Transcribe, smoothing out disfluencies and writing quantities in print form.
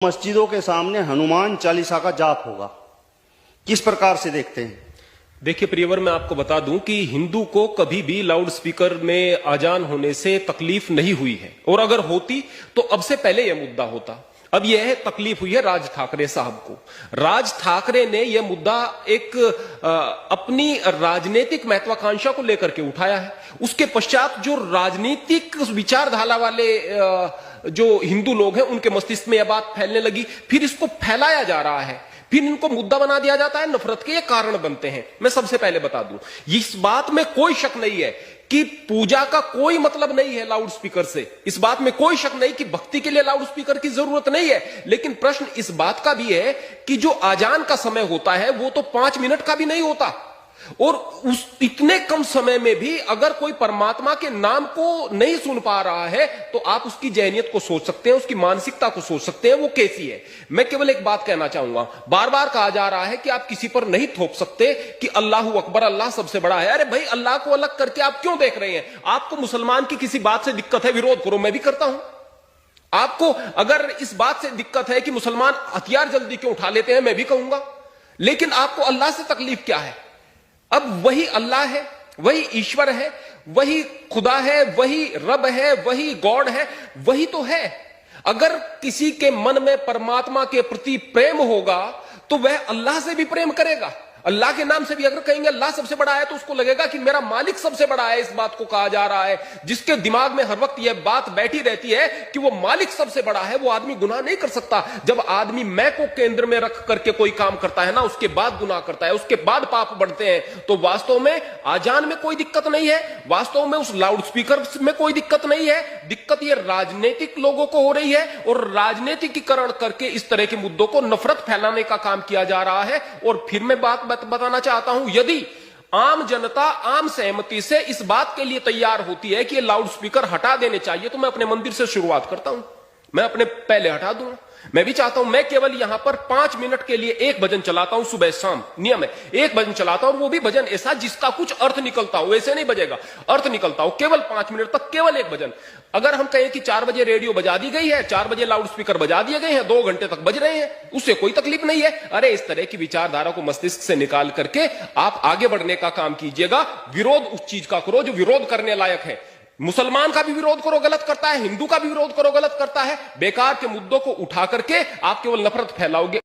मस्जिदों के सामने हनुमान चालीसा का जाप होगा, किस प्रकार से देखते हैं? देखिए प्रियवर, मैं आपको बता दूं कि हिंदू को कभी भी लाउड स्पीकर में अजान होने से तकलीफ नहीं हुई है, और अगर होती तो अब से पहले यह मुद्दा होता। अब यह तकलीफ हुई है राज ठाकरे साहब को। राज ठाकरे ने यह मुद्दा एक अपनी राजनीतिक महत्वाकांक्षा को लेकर के उठाया है। उसके पश्चात जो राजनीतिक विचारधारा वाले जो हिंदू लोग हैं उनके मस्तिष्क में यह बात फैलने लगी, फिर इसको फैलाया जा रहा है, फिर इनको मुद्दा बना दिया जाता है, नफरत के ये कारण बनते हैं। मैं सबसे पहले बता दूं, इस बात में कोई शक नहीं है कि पूजा का कोई मतलब नहीं है लाउड स्पीकर से। इस बात में कोई शक नहीं कि भक्ति के लिए लाउड स्पीकर की जरूरत नहीं है। लेकिन प्रश्न इस बात का भी है कि जो आजान का समय होता है वो तो 5 मिनट का भी नहीं होता, और उस इतने कम समय में भी अगर कोई परमात्मा के नाम को नहीं सुन पा रहा है तो आप उसकी जहनियत को सोच सकते हैं, उसकी मानसिकता को सोच सकते हैं, वो कैसी है। मैं केवल एक बात कहना चाहूंगा, बार बार कहा जा रहा है कि आप किसी पर नहीं थोप सकते कि अल्लाह अकबर, अल्लाह सबसे बड़ा है। अरे भाई, अल्लाह को अलग करके आप क्यों देख रहे हैं? आपको मुसलमान की किसी बात से दिक्कत है, विरोध करो, मैं भी करता हूं। आपको अगर इस बात से दिक्कत है कि मुसलमान हथियार जल्दी क्यों उठा लेते हैं, मैं भी कहूंगा। लेकिन आपको अल्लाह से तकलीफ क्या है? अब वही अल्लाह है, वही ईश्वर है, वही खुदा है, वही रब है, वही गॉड है, वही तो है। अगर किसी के मन में परमात्मा के प्रति प्रेम होगा तो वह अल्लाह से भी प्रेम करेगा। अल्लाह के नाम से भी अगर कहेंगे अल्लाह सबसे बड़ा है तो उसको लगेगा कि मेरा मालिक सबसे बड़ा है। इस बात को कहा जा रहा है। जिसके दिमाग में हर वक्त यह बात बैठी रहती है कि वो मालिक सबसे बड़ा है, वो आदमी गुनाह नहीं कर सकता। जब आदमी मैं को केंद्र में रख करके कोई काम करता है ना, उसके बाद गुनाह करता है, उसके बाद पाप बढ़ते हैं। तो वास्तव में आजान में कोई दिक्कत नहीं है, वास्तव में उस लाउड स्पीकर में कोई दिक्कत नहीं है। दिक्कत यह राजनीतिक लोगों को हो रही है, और राजनीतिकीकरण करके इस तरह के मुद्दों को नफरत फैलाने का काम किया जा रहा है। और फिर मैं बात बताना चाहता हूं, यदि आम जनता आम सहमति से इस बात के लिए तैयार होती है कि ये लाउड स्पीकर हटा देने चाहिए, तो मैं अपने मंदिर से शुरुआत करता हूं, मैं अपने पहले हटा दूंगा। मैं भी चाहता हूं, मैं केवल यहां पर 5 मिनट के लिए एक भजन चलाता हूं, सुबह शाम नियम है, एक भजन चलाता हूं, और वो भी भजन ऐसा जिसका कुछ अर्थ निकलता हो, वैसे नहीं बजेगा, अर्थ निकलता हो, केवल 5 मिनट तक केवल एक भजन। अगर हम कहें कि 4 बजे रेडियो बजा दी गई है, 4 बजे लाउड स्पीकर बजा दिए गए हैं, 2 घंटे तक बज रहे हैं, उससे कोई तकलीफ नहीं है। अरे इस तरह की विचारधारा को मस्तिष्क से निकाल करके आप आगे बढ़ने का काम कीजिएगा। विरोध उस चीज का करो जो विरोध करने लायक है। मुसलमान का भी विरोध करो, गलत करता है, हिंदू का भी विरोध करो, गलत करता है। बेकार के मुद्दों को उठा करके आप केवल नफरत फैलाओगे।